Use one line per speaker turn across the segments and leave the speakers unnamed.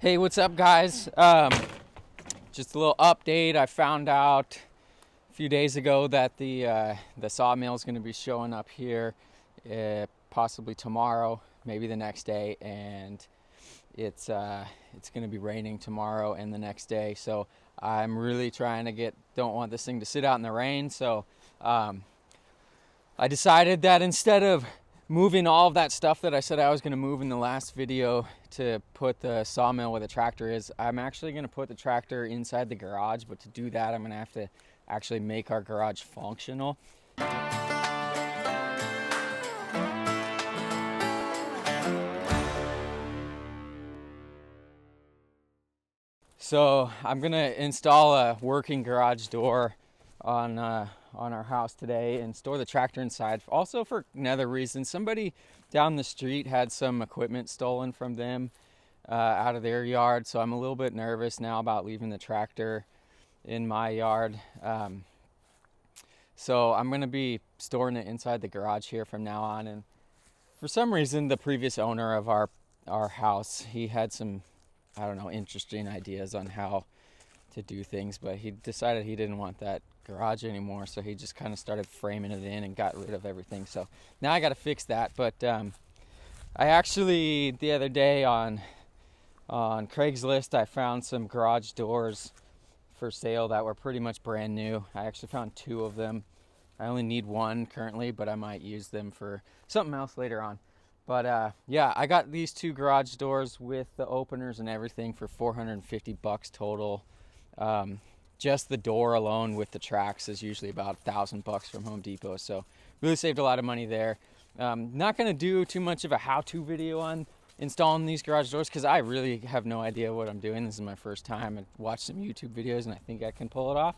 Hey, what's up, guys? Just a little update. I found out a few days ago that the sawmill is going to be showing up here, possibly tomorrow, maybe the next day, and it's going to be raining tomorrow and the next day. So I'm really trying to don't want this thing to sit out in the rain. So I decided that instead of moving all of that stuff that I said I was going to move in the last video to put the sawmill where the tractor is, I'm actually going to put the tractor inside the garage. But to do that, I'm going to have to actually make our garage functional. So I'm going to install a working garage door on our house today and store the tractor inside. Also for another reason, somebody down the street had some equipment stolen from them out of their yard, so I'm a little bit nervous now about leaving the tractor in my yard. So I'm going to be storing it inside the garage here from now on. And for some reason, the previous owner of our house, he had some, I don't know, interesting ideas on how to do things, but he decided he didn't want that garage anymore, so he just kind of started framing it in and got rid of everything. So now I got to fix that. But I actually, the other day on Craigslist, I found some garage doors for sale that were pretty much brand new. I actually found 2 of them. I only need 1 currently, but I might use them for something else later on. But yeah, I got these 2 garage doors with the openers and everything for $450 total. Just the door alone with the tracks is usually about $1,000 from Home Depot, so really saved a lot of money there. Not going to do too much of a how-to video on installing these garage doors because I really have no idea what I'm doing. This is my first time. I watched some YouTube videos and I think I can pull it off.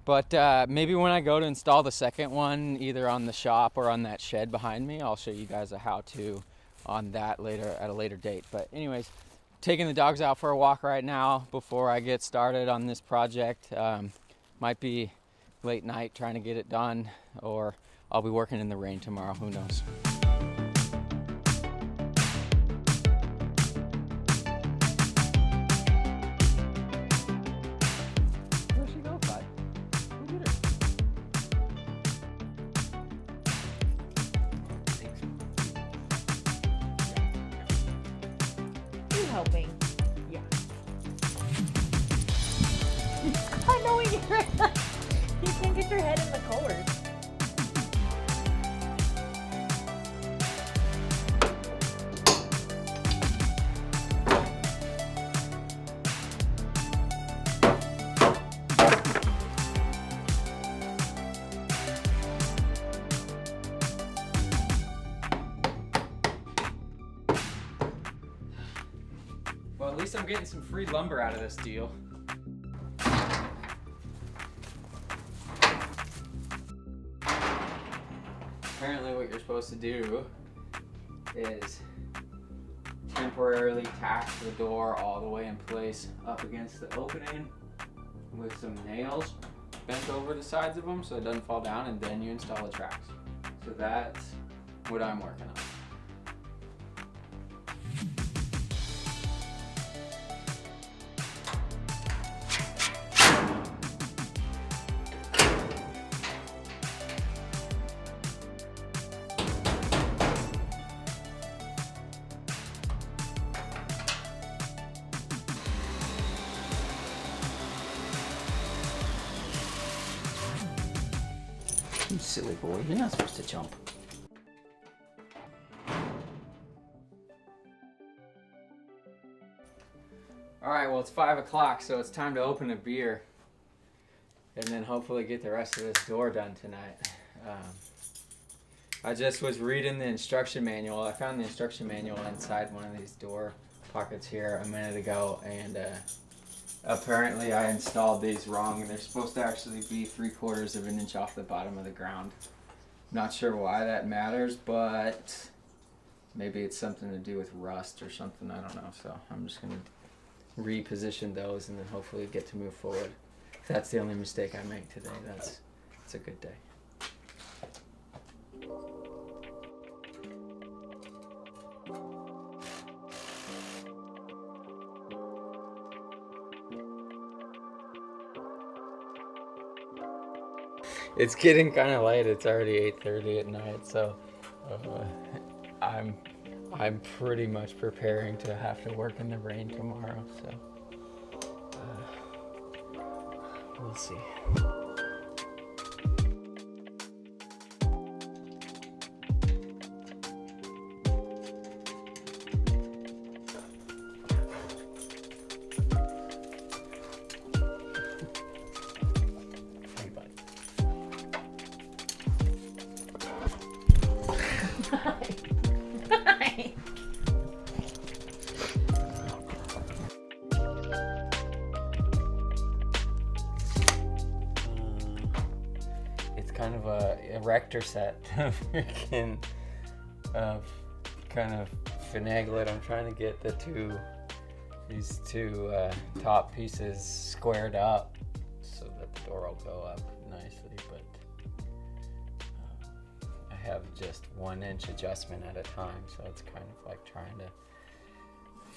But maybe when I go to install the second one, either on the shop or on that shed behind me, I'll show you guys a how-to on that later at a later date. But anyways, taking the dogs out for a walk right now before I get started on this project. Might be late night trying to get it done, or I'll be working in the rain tomorrow, who knows. Where'd she go, Clyde? Who did her?
You helping?
Yeah.
I know you're. You can't get your head in the cord.
Well, at least I'm getting some free lumber out of this deal. Apparently what you're supposed to do is temporarily tack the door all the way in place up against the opening with some nails bent over the sides of them so it doesn't fall down, and then you install the tracks. So that's what I'm working on. You silly boy, you're not supposed to jump. Alright, well it's 5 o'clock, so it's time to open a beer. And then hopefully get the rest of this door done tonight. I just was reading the instruction manual. I found the instruction manual inside one of these door pockets here a minute ago, and apparently I installed these wrong, and they're supposed to actually be 3/4 of an inch off the bottom of the ground. Not sure why that matters, but maybe it's something to do with rust or something, I don't know. So I'm just going to reposition those and then hopefully get to move forward. If that's the only mistake I make today, that's a good day. It's getting kind of late. It's already 8:30 at night, so I'm pretty much preparing to have to work in the rain tomorrow. So we'll see. It's kind of a erector set to freaking kind of finagle it. I'm trying to get these two top pieces squared up so that the door will go up nicely, but I have just 1 inch adjustment at a time, so it's kind of like trying to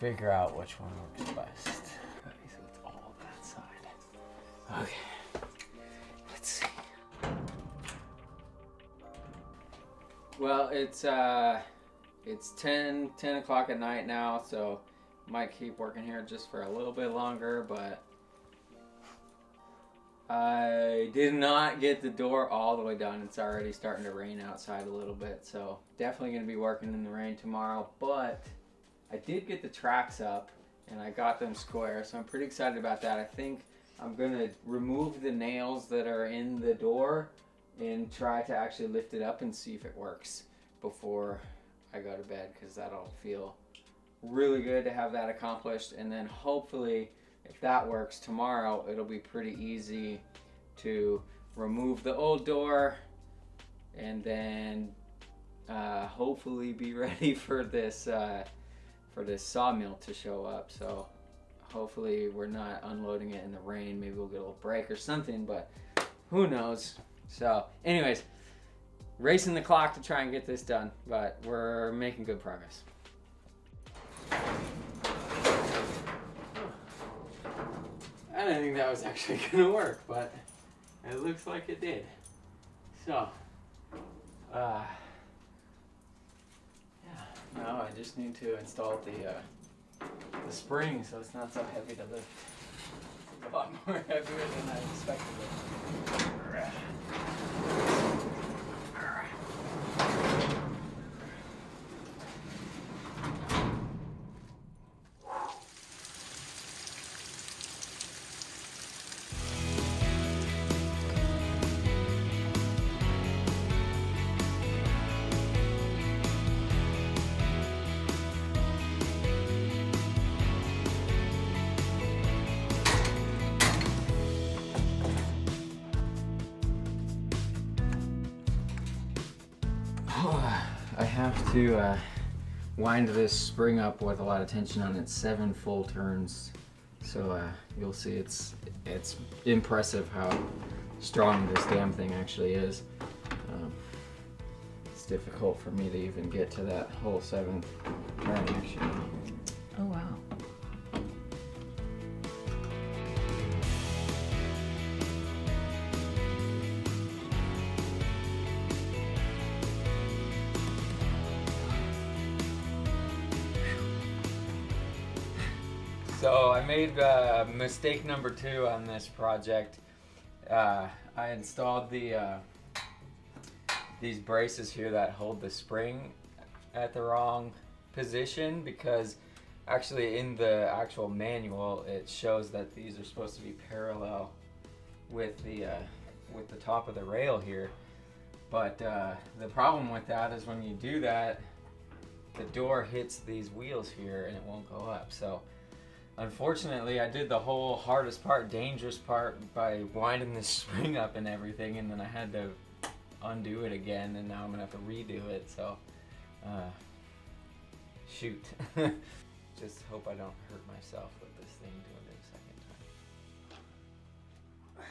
figure out which one works best. Okay, so it's all that side. Okay, let's see. Well, it's 10 o'clock at night now, so might keep working here just for a little bit longer, but I did not get the door all the way done. It's already starting to rain outside a little bit, so definitely going to be working in the rain tomorrow, but I did get the tracks up and I got them square, so I'm pretty excited about that. I think I'm going to remove the nails that are in the door and try to actually lift it up and see if it works before I go to bed, because that'll feel really good to have that accomplished. And then hopefully, if that works tomorrow, it'll be pretty easy to remove the old door and then hopefully be ready for this sawmill to show up. So hopefully we're not unloading it in the rain. Maybe we'll get a little break or something, but who knows. So anyways, racing the clock to try and get this done, but we're making good progress. I didn't think that was actually gonna work, but it looks like it did. So, yeah, now I just need to install the spring so it's not so heavy to lift. It's a lot more heavier than I expected it. I have to wind this spring up with a lot of tension on it, 7 full turns. So you'll see it's impressive how strong this damn thing actually is. It's difficult for me to even get to that whole 7th turn actually.
Oh wow.
So I made mistake number 2 on this project. I installed these braces here that hold the spring at the wrong position, because actually in the actual manual it shows that these are supposed to be parallel with the top of the rail here. But the problem with that is when you do that, the door hits these wheels here and it won't go up. So unfortunately, I did the whole hardest part, dangerous part, by winding this spring up and everything, and then I had to undo it again, and now I'm gonna have to redo it. So, shoot. Just hope I don't hurt myself with this thing doing it a second time.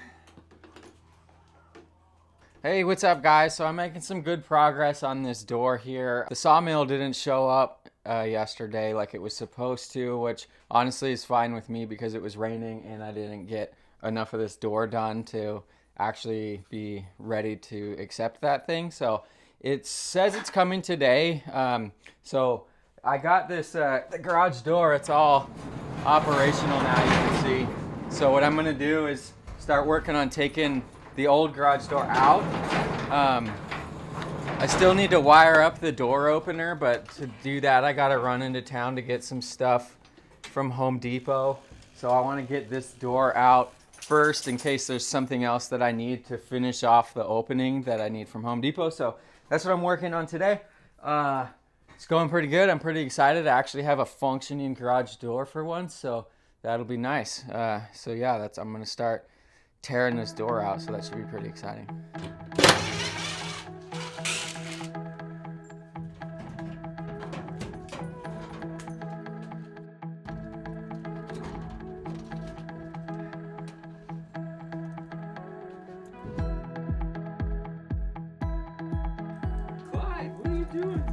Hey, what's up, guys? So I'm making some good progress on this door here. The sawmill didn't show up yesterday like it was supposed to, which honestly is fine with me because it was raining and I didn't get enough of this door done to actually be ready to accept that thing. So it says it's coming today. So I got this, the garage door, it's all operational now, you can see. So what I'm gonna do is start working on taking the old garage door out. I still need to wire up the door opener, but to do that, I gotta run into town to get some stuff from Home Depot. So I wanna get this door out first in case there's something else that I need to finish off the opening that I need from Home Depot. So that's what I'm working on today. It's going pretty good. I'm pretty excited. I actually have a functioning garage door for once, so that'll be nice. So yeah, I'm gonna start tearing this door out, so that should be pretty exciting. Clyde, what are you doing?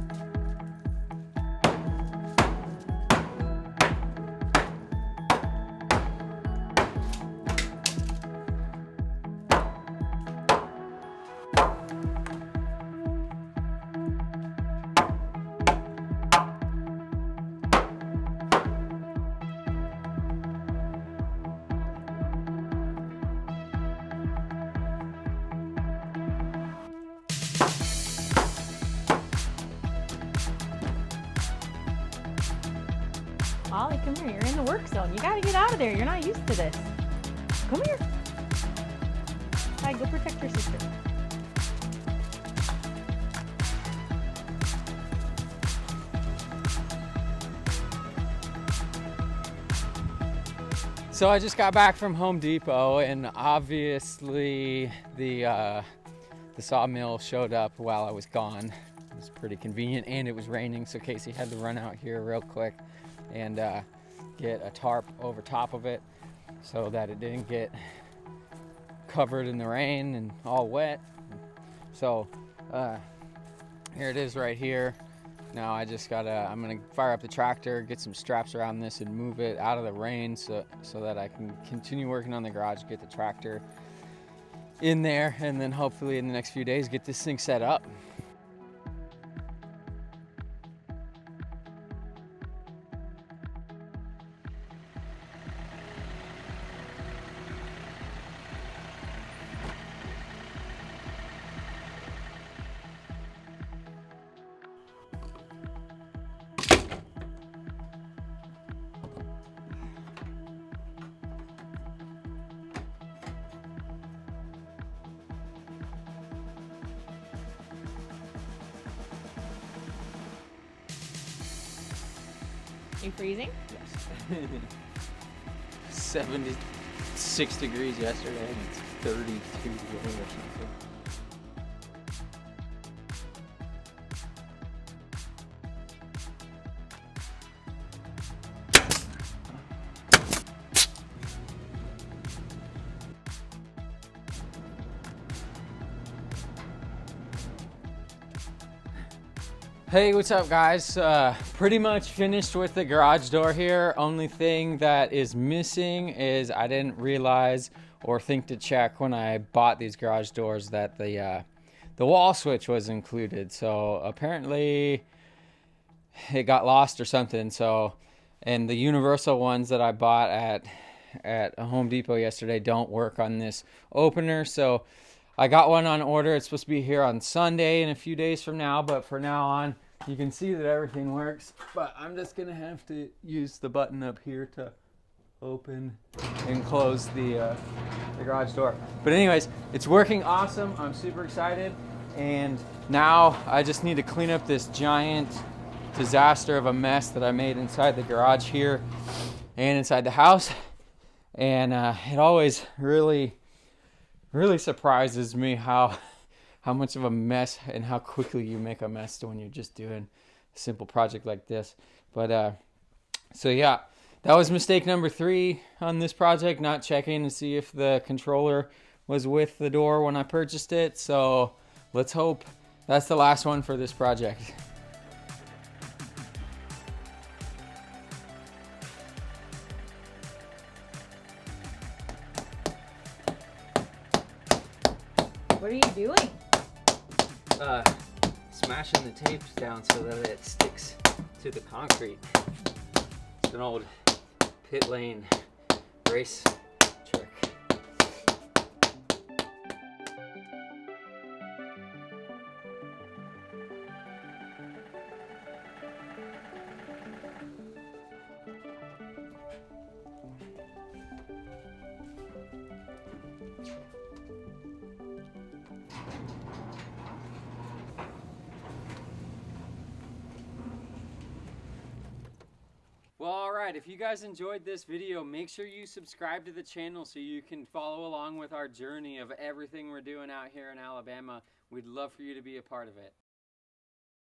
Ollie, come here. You're in the work zone. You gotta get out of there. You're not used to this. Come here. Hi, go protect your sister.
So I just got back from Home Depot, and obviously the Sawmill showed up while I was gone. It was pretty convenient, and it was raining, so Casey had to run out here real quick and get a tarp over top of it so that it didn't get covered in the rain and all wet. So here it is right here. Now I'm gonna fire up the tractor, get some straps around this and move it out of the rain so that I can continue working on the garage, get the tractor in there, and then hopefully in the next few days get this thing set up.
You freezing?
Yes. 76 degrees yesterday, and it's 32 today or something. Hey, what's up guys? Pretty much finished with the garage door here. Only thing that is missing is I didn't realize or think to check when I bought these garage doors that the wall switch was included. So apparently it got lost or something. So, and the universal ones that I bought at Home Depot yesterday don't work on this opener. So I got one on order. It's supposed to be here on Sunday in a few days from now, but for now on, you can see that everything works. But I'm just gonna have to use the button up here to open and close the garage door. But anyways, it's working awesome. I'm super excited. And now I just need to clean up this giant disaster of a mess that I made inside the garage here and inside the house. And it always really surprises me how much of a mess and how quickly you make a mess when you're just doing a simple project like this. But so yeah, that was mistake number 3 on this project, not checking to see if the controller was with the door when I purchased it. So let's hope that's the last one for this project.
What are you doing?
Smashing the tapes down so that it sticks to the concrete. It's an old pit lane race trick. Well, alright, if you guys enjoyed this video, make sure you subscribe to the channel so you can follow along with our journey of everything we're doing out here in Alabama. We'd love for you to be a part of it.